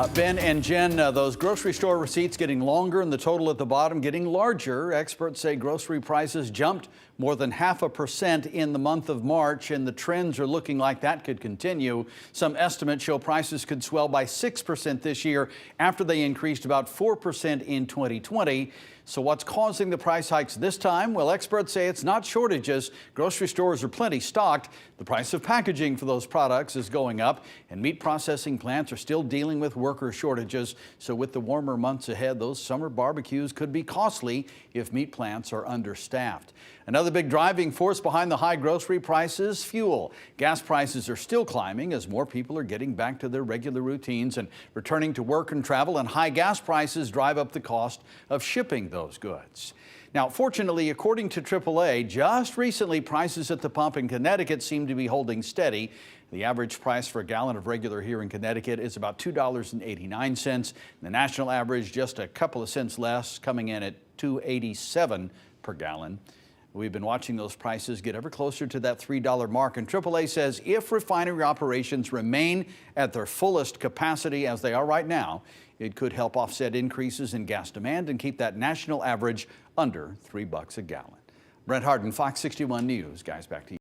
Ben and Jen, those grocery store receipts getting longer and the total at the bottom getting larger. Experts say grocery prices jumped more than 0.5% in the month of March, and the trends are looking like that could continue. Some estimates show prices could swell by 6% this year after they increased about 4% in 2020. So what's causing the price hikes this time? Well, experts say it's not shortages. Grocery stores are plenty stocked. The price of packaging for those products is going up, and meat processing plants are still dealing with worker shortages. So with the warmer months ahead, those summer barbecues could be costly if meat plants are understaffed. Another big driving force behind the high grocery prices, fuel. Gas prices are still climbing as more people are getting back to their regular routines and returning to work and travel, and high gas prices drive up the cost of shipping those goods. Now, fortunately, according to AAA, just recently prices at the pump in Connecticut seem to be holding steady. The average price for a gallon of regular here in Connecticut is about $2.89. The national average just a couple of cents less, coming in at $2.87 per gallon. We've been watching those prices get ever closer to that $3 mark, and AAA says if refinery operations remain at their fullest capacity as they are right now, it could help offset increases in gas demand and keep that national average under $3 a gallon. Brent Harden, Fox 61 News. Guys, back to you.